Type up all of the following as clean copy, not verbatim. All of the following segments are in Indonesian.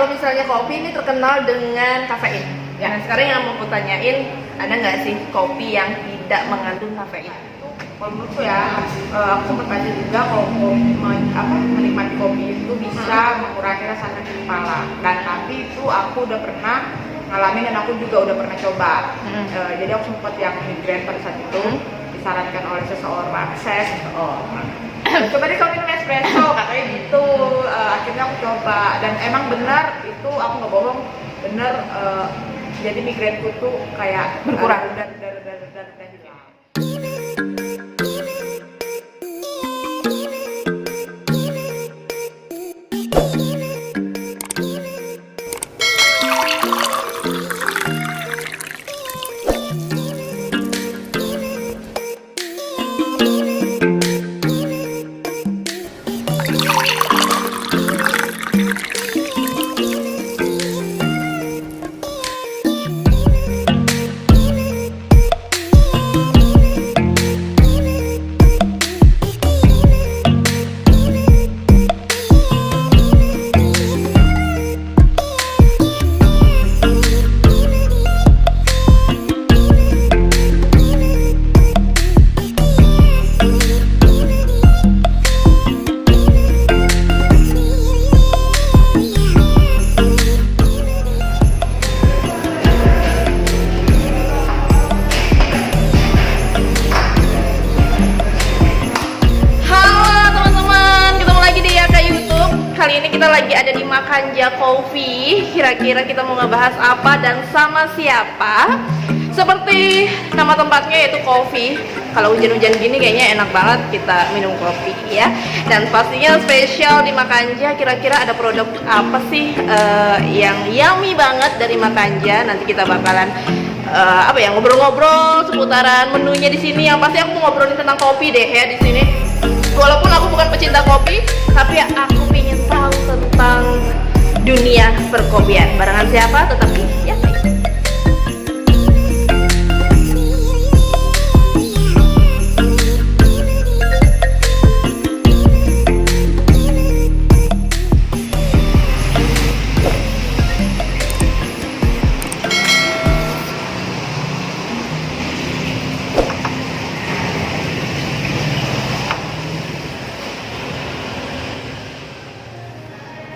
kalau misalnya kopi ini terkenal dengan kafein. Ya. Nah, sekarang yang mau aku tanyain, ada nggak sih kopi yang tidak mengandung kafein? Kalau menurutku ya, aku sempat baca juga kalau menikmati kopi itu bisa mengurangi rasa sakit kepala. Dan tapi itu aku udah pernah ngalamin dan aku juga udah pernah coba. Jadi aku sempat yang migrain pada saat itu disarankan oleh seseorang. Coba deh kamu minum espresso, katanya gitu. Akhirnya aku coba dan emang benar itu, aku nggak bohong, bener. Jadi migrainku tuh kayak berkurang dan hilang. Kali ini kita lagi ada di Makanja Coffee. Kira-kira kita mau ngebahas apa dan sama siapa? Seperti nama tempatnya yaitu coffee. Kalau hujan-hujan gini kayaknya enak banget kita minum kopi ya. Dan pastinya spesial di Makanja. Kira-kira ada produk apa sih yang yummy banget dari Makanja? Nanti kita bakalan ngobrol-ngobrol seputaran menunya di sini. Yang pasti aku mau ngobrolin tentang kopi deh ya di sini. Walaupun aku bukan pecinta kopi, tapi aku ingin tahu tentang dunia perkopian. Barengan siapa? Tetap di Yasmin.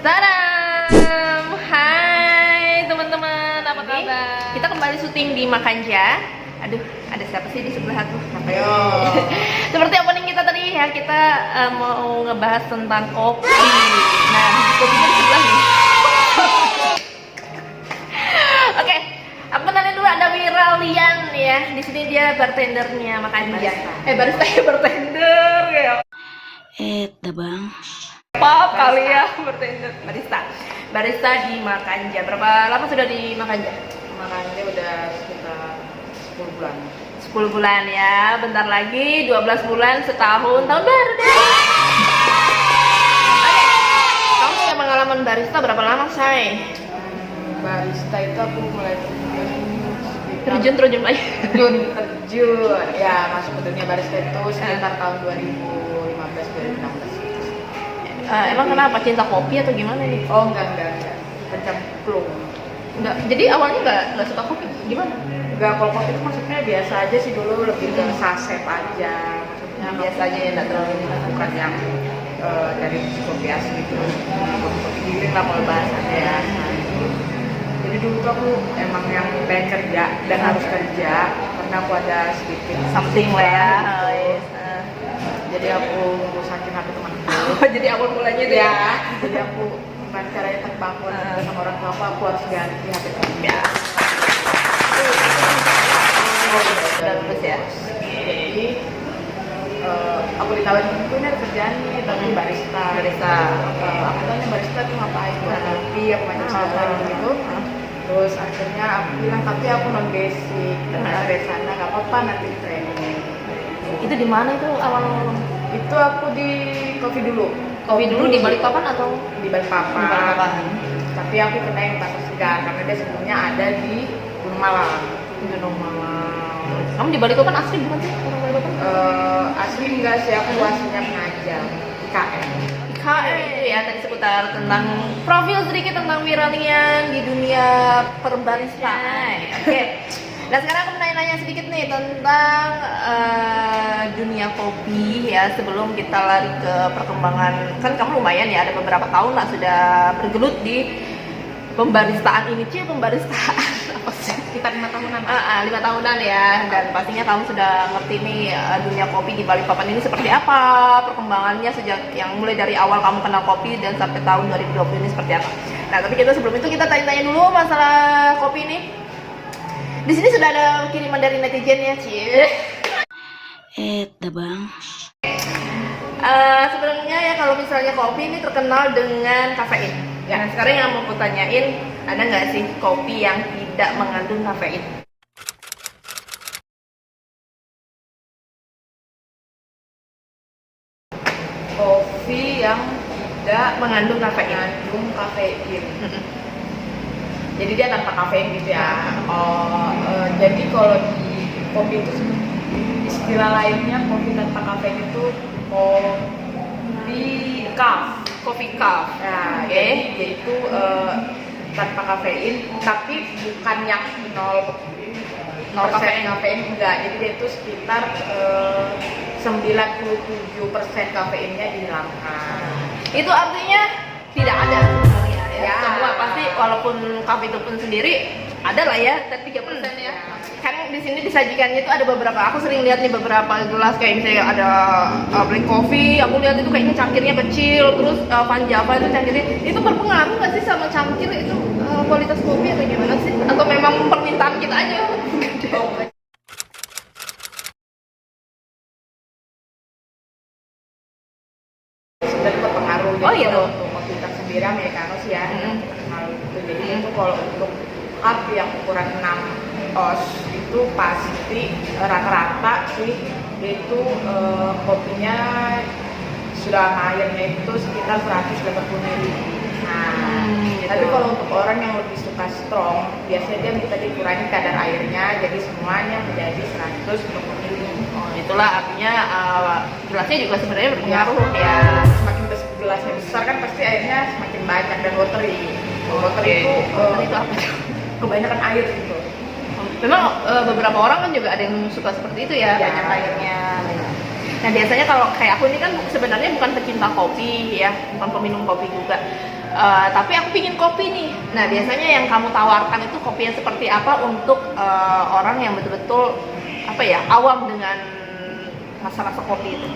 Tadam! Hai teman-teman, apa kabar? Kita kembali syuting di Makanja. Aduh, ada siapa sih di sebelah aku? Ayo. Seperti opening kita tadi ya, kita mau ngebahas tentang kopi. Nah, kopinya di sebelah nih. Oke, aku kenalin dulu, ada Wiralian ya. Di sini dia bartendernya Makanja. Barista ya, bartender ya. Bang. Maaf kali ya, barista di Makanja. Berapa lama sudah di Makanja? Makanya udah sekitar 10 bulan. 10 bulan ya, bentar lagi 12 bulan, setahun, tahun baru deh. Oke, kamu punya pengalaman barista berapa lama, Say? Barista itu aku mulai Terjun lagi. terjun ya, masuk ke dunia barista itu sekitar tahun 2015-2016. Emang kenapa, cinta kopi atau gimana nih? Oh enggak, pencemplung. Enggak, jadi awalnya nggak suka kopi, gimana? Enggak, kalau kopi itu maksudnya biasa aja sih, dulu lebih ke saset aja, maksudnya Biasa aja ya, nggak terlalu bukan yang dari kopi asli gitu, kopi giling lah kalau bahasanya ya. Jadi dulu tuh aku emang yang pengen kerja dan harus kerja karena aku ada sedikit something lah ya. Jadi aku rusakin HP temanku. Jadi awal mulanya itu ya. Jadi aku gimana caranya terbangun sama orang tua aku harus ganti HP temanku. Ya. Terus ya. Jadi aku ditawarin temanku, ini ada kerjaan nih, tapi barista. Aku tanya barista tuh ngapain? Buat kopi, aku banyak segala gitu. Terus akhirnya aku bilang, tapi aku non basic. Ternyata dari sana nggak apa-apa, nanti di training. Itu di mana itu awal? Itu aku di kopi dulu. Kopi dulu di Balikpapan atau di Balikpapan? Di Balikpapan. Tapi aku kena yang pasar segar karena dia sebelumnya ada di Gunung Malang. Kamu di Balikpapan asli bukan sih? Orang Balikpapan? Asli enggak sih, aku aslinya pengajar IKM. Itu ya tadi seputar tentang profil sedikit tentang Wiralian di dunia perbaristaan. Oke. Nah sekarang aku nanya-nanya sedikit nih tentang dunia kopi ya, sebelum kita lari ke perkembangan. Kan kamu lumayan ya, ada beberapa tahun lah sudah bergelut di pembaristaan ini. Pembaristaan apa sih? Sekitar 5 tahunan. 5 tahunan ya, dan pastinya kamu sudah ngerti nih dunia kopi di Balikpapan ini seperti apa, perkembangannya sejak yang mulai dari awal kamu kenal kopi dan sampai tahun 2020 ini seperti apa. Nah tapi sebelum itu kita tanya-tanya dulu masalah kopi ini. Di sini sudah ada kiriman dari netizen ya, Cie. Bang. Sebenarnya ya kalau misalnya kopi ini terkenal dengan kafein. Ya, sekarang yang mau aku tanyain, ada nggak sih kopi yang tidak mengandung kafein? Kopi yang tidak Mengandung kafein. mengandung kafein. Jadi dia tanpa kafein gitu ya. Jadi kalau di kopi itu istilah lainnya kopi tanpa kafein itu kopi kaf. Kopi kaf. Nah, Oke. yaitu tanpa kafein, tapi bukan yang 0% kafein enggak. Jadi dia itu sekitar 97% kafeinnya dihilangkan. Itu artinya tidak ada sebenarnya ya. Ya. Semua pasti walaupun kopi itu pun sendiri ada lah ya, tapi 3% ya. Kan di sini disajikannya itu ada beberapa. Aku sering lihat nih beberapa gelas kayak misalnya ada black coffee. Aku lihat itu kayaknya cangkirnya kecil, terus Van Java itu cangkirnya. Itu berpengaruh nggak sih sama cangkir itu kualitas kopi atau gimana sih? Atau memang permintaan kita aja? Sebenarnya berpengaruh. Oh, Jadi gitu. kalau untuk kopi hitam sendiri americano sih ya, yang terkenal itu. Jadi itu kalau untuk cup yang ukuran 6 oz itu pasti rata-rata sih itu kopinya sudah airnya itu sekitar 180 ml. Nah, gitu. tapi kalau untuk orang yang lebih suka strong, biasanya dia minta dikurangi kadar airnya, jadi semuanya menjadi 120 ml. Oh, itulah artinya gelasnya juga sebenarnya berpengaruh ya. Semakin gelasnya besar kan pasti airnya semakin banyak dan watery. Watery Oke. itu Watery itu apa? kebanyakan air gitu. Memang beberapa orang kan juga ada yang suka seperti itu ya, Ya. banyak airnya. Nah biasanya kalau kayak aku ini kan sebenarnya bukan pecinta kopi ya, bukan peminum kopi juga. Tapi aku pingin kopi nih. Nah biasanya yang kamu tawarkan itu kopi yang seperti apa untuk orang yang betul-betul apa ya, awam dengan rasa-rasa kopi itu?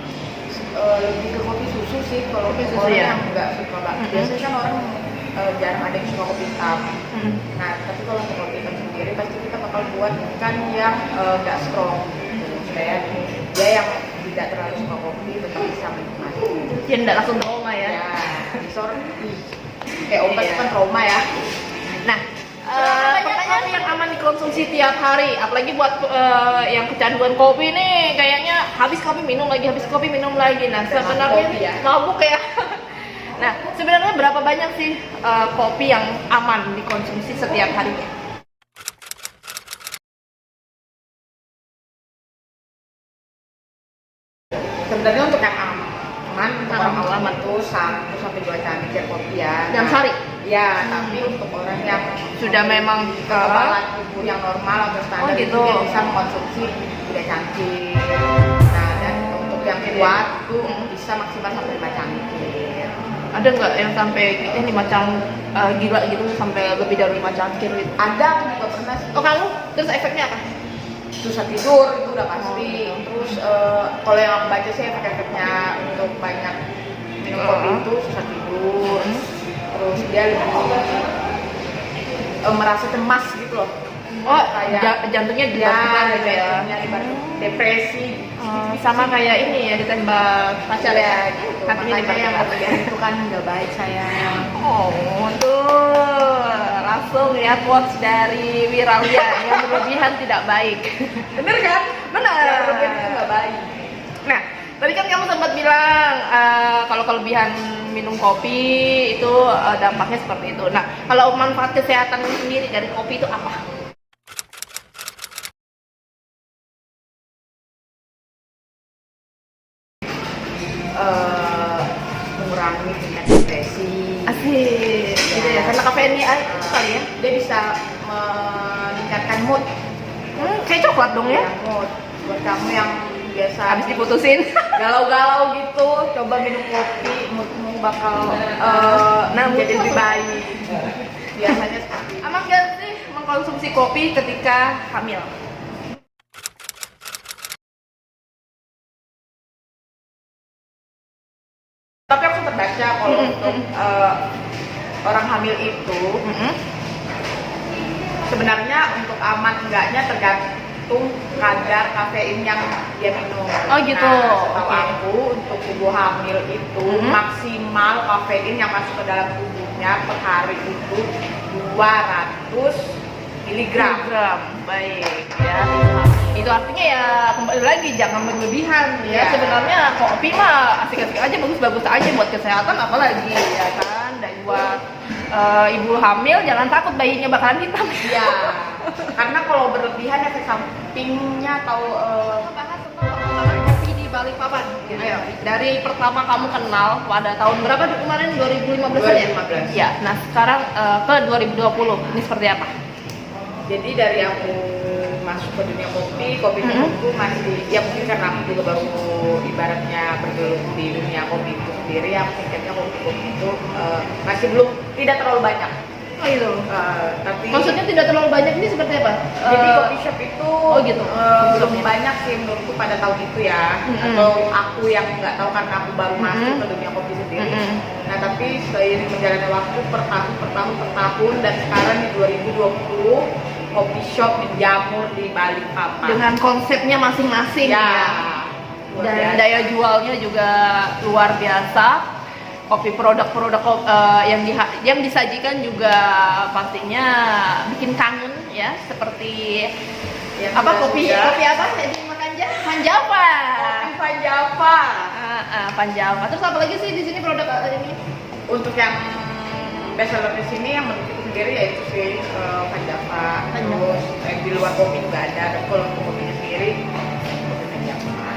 Lebih ke kopi susu sih kalau Kopi untuk susu orang ya? yang nggak suka banget. Mm-mm. Biasanya kan orang jarang ada yang suka kopi hitam. Nah tapi kalau untuk kopi hitam sendiri pasti kita bakal buat kan yang nggak strong, supaya dia yang tidak terlalu suka kopi tetap bisa menikmati. Ya tidak langsung trauma ya. Ya, disor kayak obat Iya. kan trauma ya. Nah, pertanyaan yang aman dikonsumsi tiap hari, apalagi buat yang kecanduan kopi nih, kayaknya habis kopi minum lagi, habis kopi minum lagi. Nah, sebenarnya kopi ya. mabuk ya. Nah, sebenarnya berapa banyak sih kopi yang aman dikonsumsi setiap harinya? Sebenarnya untuk yang aman, untuk orang awam aman. itu 1 sampai 2 cangkir kopi ya. Dalam sehari? Ya, tapi untuk orang yang Sudah memang kekebalan tubuh yang normal atau standar Oh, gitu. itu dia bisa mengkonsumsi 3 cangkir. Nah, dan untuk yang kuat itu bisa maksimal sampai 5 cangkir. ada nggak yang sampai ini macam gila gitu sampai lebih dari 5 cangkir gitu? Ada, aku juga pernah sih. Oh kamu? Terus efeknya apa? Susah tidur itu udah pasti. Terus kalau yang aku baca sih efek-efeknya untuk banyak minum kopi itu susah tidur. Terus dia lebih merasa cemas gitu loh. Oh, Kayak- jantungnya Ya, debar-debar gitu ya. jantungnya depresi. Sama kayak ini ya ditembak pacar ya, Gitu. hatinya Makanya yang dibakar. berlebihan itu kan nggak baik sayang. Oh, tuh langsung ya quotes dari Wiralia yang berlebihan tidak baik. Bener kan? Benar. Yang berlebihan itu nggak baik. Nah, tadi kan kamu sempat bilang kalau kelebihan minum kopi itu dampaknya seperti itu. Nah, kalau manfaat kesehatan sendiri dari kopi itu apa? Mengurangi kafeinnya itu kali ya. Dia bisa meningkatkan mood. Kayak coklat dong ya. Ya, mood. Buat kamu yang biasa Habis diputusin. galau-galau gitu, coba minum kopi, moodmu bakal jadi lebih baik. Biasanya seperti itu. Aman gak sih mengkonsumsi kopi ketika hamil? Tapi aku sempat baca kalau untuk orang hamil itu sebenarnya untuk aman enggaknya tergantung kadar kafein yang dia minum. Oh gitu. Nah, setahu Oke. aku untuk ibu hamil itu maksimal kafein yang masuk ke dalam tubuhnya per hari itu 200 miligram. Baik ya. Itu artinya ya kembali lagi jangan berlebihan ya. Ya. Sebenarnya kopi mah asik-asik aja, bagus-bagus aja buat kesehatan, apalagi ya kan. Dan buat ibu hamil jangan takut bayinya bakalan hitam. Iya. Karena kalau berlebihan efek sampingnya atau Bahas tentang perkembangan kopi di Balikpapan. Ayo, dari pertama kamu kenal pada tahun berapa kemarin 2015 ya? 2015. Ya. Nah, sekarang ke 2020 ini seperti apa? jadi dari aku masuk ke dunia kopi itu masih ya mungkin karena aku juga baru ibaratnya bergelut di dunia kopi itu sendiri, aku pikirnya kopi itu masih belum tidak terlalu banyak. Oh itu. Tapi Maksudnya tidak terlalu banyak ini seperti apa? jadi kopi shop itu gitu. belum banyak sih menurutku pada tahun itu ya. Atau aku yang nggak tahu karena aku baru masuk ke dunia kopi sendiri. Nah tapi seiring menjalannya waktu per tahun dan sekarang di 2020 kopi shop menjamur di Balikpapan dengan konsepnya masing-masing ya. Dan daya jualnya juga luar biasa. Kopi produk-produk yang disajikan juga pastinya bikin kangen ya, seperti Yang apa sudah- kopi sudah. kopi apa jadi makan Panjava. Kopi Panjava. Panjava. Terus apa lagi sih di sini produk ini? Untuk yang best seller di sini yang menurutku sendiri yaitu sih Panjava. Terus di luar kopi juga ada, tapi kalau untuk kopinya sendiri kopi Panjava.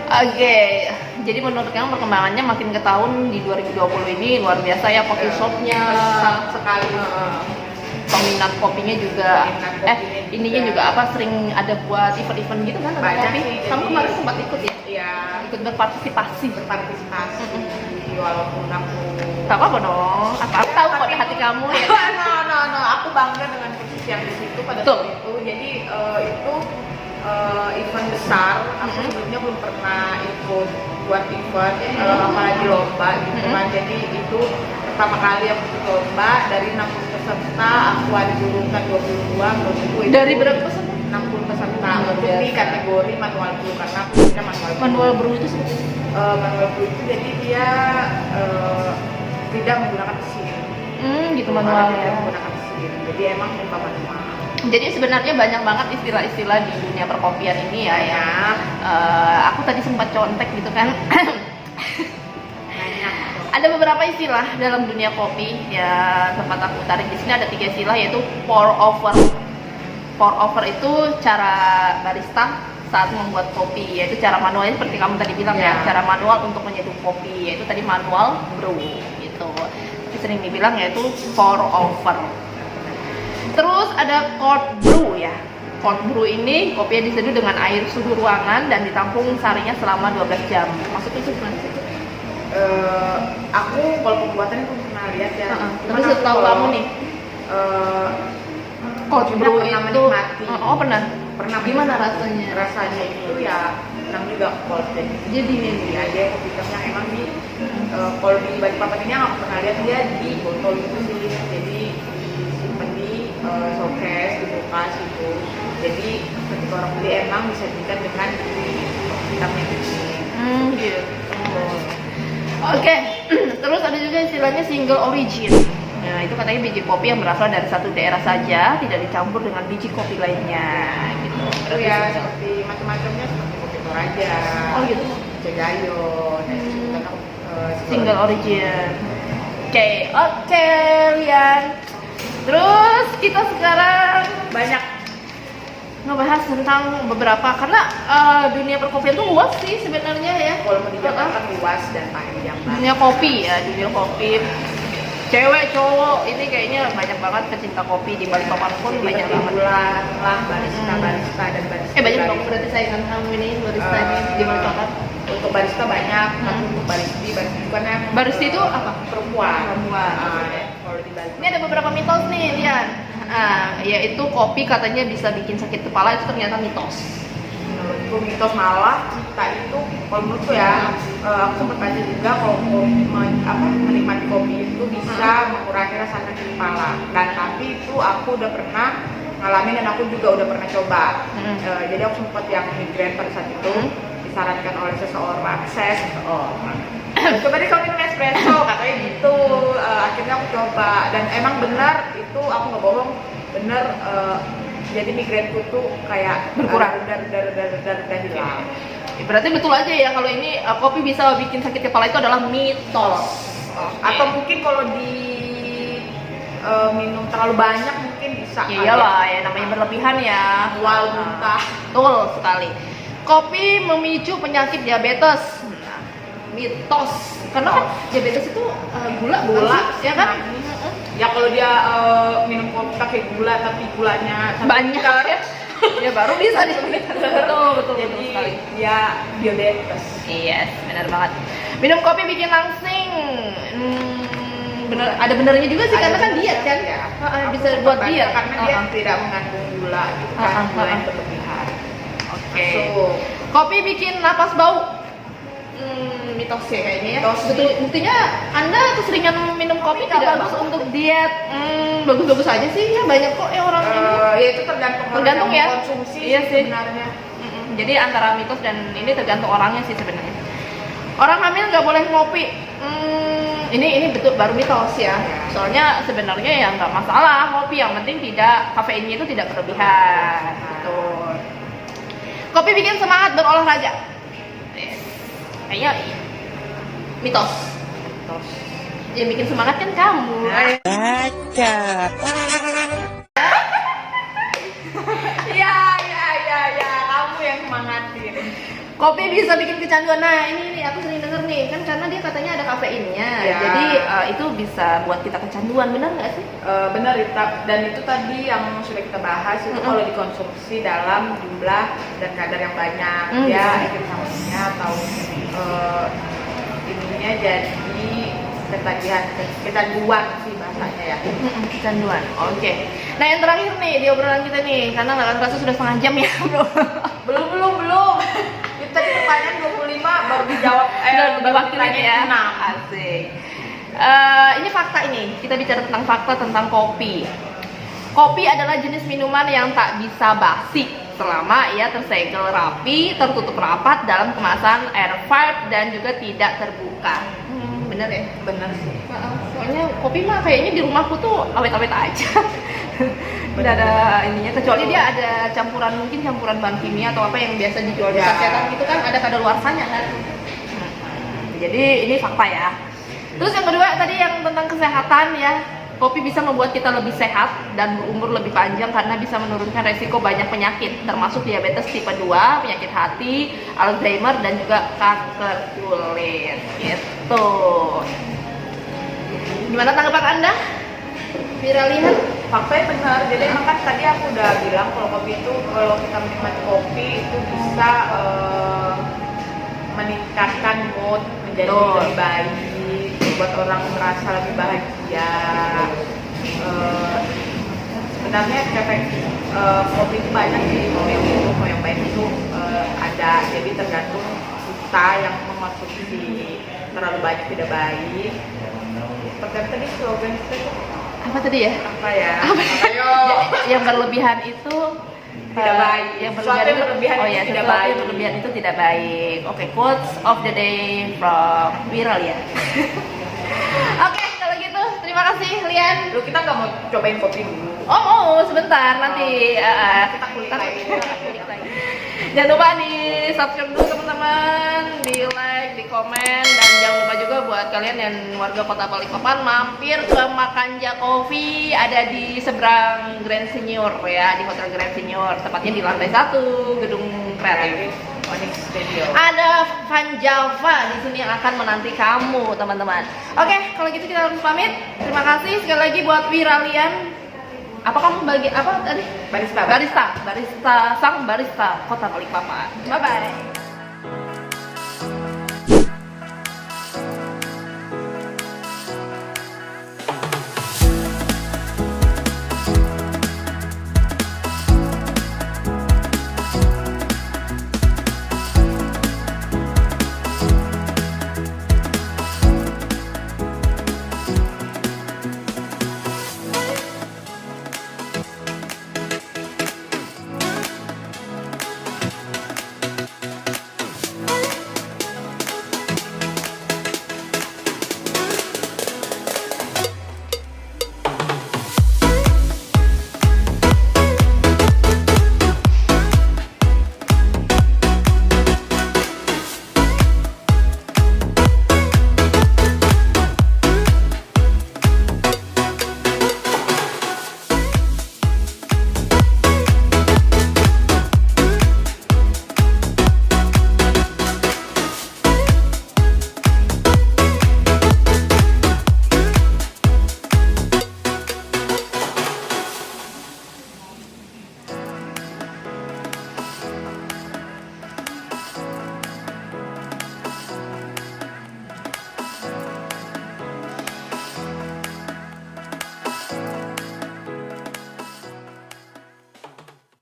Oke, jadi menurut kamu perkembangannya makin ke tahun di 2020 ini luar biasa ya kopi shopnya. Pesat sekali. Peminat kopinya juga, Peminat kopinya ininya juga apa sering ada buat event-event gitu kan? ada Banyak kopi. sih, Kamu jadi- kemarin sempat ikut ya? Iya, Ikut berpartisipasi. berpartisipasi walaupun aku Tak apa dong. Apa tahu kok di hati kamu ya? no, aku bangga dengan posisi yang di situ pada Betul. saat itu. Jadi itu event besar. Aku sebelumnya belum pernah ikut buat event, apalagi lomba gitu kan. Jadi itu pertama kali aku ikut lomba dari 60 peserta, aku ada diurutan 22. Menurutku itu Dari berapa peserta? 60 peserta Luar untuk di biasa. kategori manual brew karena aku punya manual brew. Manual brew itu seperti Manual brew itu jadi dia tidak menggunakan mesin. gitu Orang manual tidak ya. menggunakan mesin. Jadi emang tanpa manual. Jadi sebenarnya banyak banget istilah-istilah di dunia perkopian ini ya. Ya, Aku tadi sempat contek gitu kan. banyak. Ada beberapa istilah dalam dunia kopi ya, tempat aku tarik di sini ada 3 istilah yaitu pour over. Pour over itu cara barista saat membuat kopi, yaitu cara manualnya seperti kamu tadi bilang ya, Ya. cara manual untuk menyeduh kopi, yaitu tadi manual brew gitu. Tapi sering dibilang yaitu pour over. Terus ada cold brew ya. Cold brew ini kopinya diseduh dengan air suhu ruangan dan ditampung sarinya selama 12 jam. Maksudnya itu gimana sih? Aku kalau pembuatannya belum pernah lihat ya. Tapi setahu kamu nih, cold Cuma brew pernah itu menikmati. oh pernah. Pernah Gimana menikmati. rasanya? Rasanya itu ya senang juga cold jadi. Jadi Ya dia kopi shopnya emang di kalau di Balikpapan ini aku pernah lihat dia di botol itu sih. Jadi disimpan di showcase di kulkas itu. Jadi ketika orang beli emang disajikan dengan hitamnya ini. gitu. Oke, terus ada juga istilahnya single origin. Nah, itu katanya biji kopi yang berasal dari satu daerah saja, tidak dicampur dengan biji kopi lainnya. Gitu. Itu Berarti ya single. seperti macam-macamnya seperti kopi Toraja, Oh gitu. Jagayo, dan itu kan Single origin. Oke, Lian. Terus kita sekarang banyak ngebahas tentang beberapa karena dunia perkopian itu luas sih sebenarnya ya. Kalau mau dijabarkan luas dan panjang banget. Dunia kopi ya, dunia kopi. cewek cowok ini kayaknya banyak banget pecinta kopi di Balikpapan pun banyak banget. Bulan lah barista dan barista. Banyak banget berarti saingan kamu ini barista ini di Balikpapan. Untuk barista banyak, tapi untuk barista bukan yang Barista itu apa? perempuan. Perempuan. Kalau di Bali. Ini ada beberapa mitos nih, lihat. Yaitu kopi katanya bisa bikin sakit kepala, itu ternyata mitos. Menurutku mitos, malah kita itu, kalau menurutku ya, aku sempat baca juga kalau menikmati kopi itu bisa mengurangi rasa sakit kepala. Dan tapi itu aku udah pernah ngalamin dan aku juga udah pernah coba. Jadi aku sempat yang migrain pada saat itu, disarankan oleh seseorang. Coba deh kamu minum espresso, katanya gitu. Akhirnya aku coba dan emang benar itu, aku nggak bohong, bener. Jadi migrainku tuh kayak Berkurang. udah hilang. Berarti betul aja ya kalau ini kopi bisa bikin sakit kepala itu adalah mitos. Atau mungkin kalau di minum terlalu banyak mungkin bisa. Ya iyalah, ya namanya berlebihan ya. Mual, muntah. Betul sekali. Kopi memicu penyakit diabetes. Nah, mitos. Karena kan diabetes itu gula, bukan sih? Ya kan? Ya kalau dia minum kopi pakai gula tapi gulanya Banyak ya. Ya baru bisa betul jadi sekali. dia diabetes. Yes, benar banget. Minum kopi bikin langsing. Bener, ada benernya juga sih, karena kan diet kan. Ya. Bisa buat diet. Karena dia tidak mengandung gula gitu kan, gula yang berlebihan. Oke. So, Kopi bikin napas bau. Mitos ya kayaknya ya. Mitos Betul, buktinya Anda keseringan minum kopi tidak bagus untuk diet. Bagus-bagus aja sih ya, banyak kok ya orang ini. ya itu tergantung Tergantung orang yang ya. konsumsi Iya sih. sebenarnya. Jadi antara mitos dan ini tergantung orangnya sih sebenarnya. Orang hamil nggak boleh ngopi. Ini betul baru mitos ya. Soalnya sebenarnya ya nggak masalah ngopi, yang penting tidak kafeinnya itu tidak berlebihan. Betul. Kopi bikin semangat berolahraga. Kayaknya mitos. Yang bikin semangat kan kamu. Ya, kamu yang semangatin. Kopi bisa bikin kecanduan. Nah ini aku sering denger nih, kan karena dia katanya ada kafeinnya. Ya. Jadi itu bisa buat kita kecanduan, benar nggak sih? Benar, dan itu tadi yang sudah kita bahas itu kalau dikonsumsi dalam jumlah dan kadar yang banyak, ya efek sampingnya atau ininya jadi kecanduan sih bahasanya ya. Kecanduan. Oke. Nah yang terakhir nih di obrolan kita nih, karena nggak kerasa sudah setengah jam ya bro. belum. Itu tadi pertanyaan 25 baru dijawab. Baru waktu lagi ya. 6. Asik. Ini fakta ini. Kita bicara tentang fakta tentang kopi. Kopi adalah jenis minuman yang tak bisa basi selama ia tersegel rapi, tertutup rapat dalam kemasan airtight dan juga tidak terbuka. Bener ya? Bener sih. Soalnya kopi mah kayaknya di rumahku tuh awet-awet aja. Tidak ada ininya, kecuali dia ada mungkin campuran bahan kimia atau apa yang biasa dijual di paketan gitu kan, ada kadaluarsanya kan. Jadi ini fakta ya. Terus yang kedua tadi yang tentang kesehatan ya. Kopi bisa membuat kita lebih sehat dan berumur lebih panjang karena bisa menurunkan resiko banyak penyakit, termasuk diabetes tipe 2, penyakit hati, Alzheimer, dan juga kanker kulit. Gitu. Gimana tanggapan Anda? Viral lihat? Faktanya benar. Jadi emang kan tadi aku udah bilang kalau kopi itu, kalau kita menikmati kopi itu bisa meningkatkan mood, menjadi lebih baik, buat orang merasa lebih bahagia. Sebenarnya efek kopi itu banyak sih, mau yang baik itu ada. Jadi tergantung kita yang mengkonsumsi terlalu banyak tidak baik. Seperti tadi slogan kita Apa tadi ya? apa ya? Ayo. Yang berlebihan itu tidak baik. Yang Sesuatu yang berlebihan oh itu ya, tidak sesuatu baik. yang berlebihan itu tidak baik. Oke, quotes of the day from Viral ya. Oke, kalau gitu terima kasih Lian. Lu kita nggak mau cobain kopi dulu. Oh mau sebentar nanti Kita kulik lagi. Jangan lupa di subscribe dulu teman-teman, di like, di komen, dan jangan lupa juga buat kalian yang warga Kota Balikpapan mampir ke Makanja Coffee, ada di seberang Grand Senior ya, di Hotel Grand Senior, tepatnya di lantai 1 gedung kreatif. next video. Ada Van Java di sini yang akan menanti kamu, teman-teman. Oke, kalau gitu kita harus pamit. Terima kasih sekali lagi buat Wiralian. Apa kamu bagi apa tadi? Barista. Barista, sang barista Kota Balikpapan. Bye bye.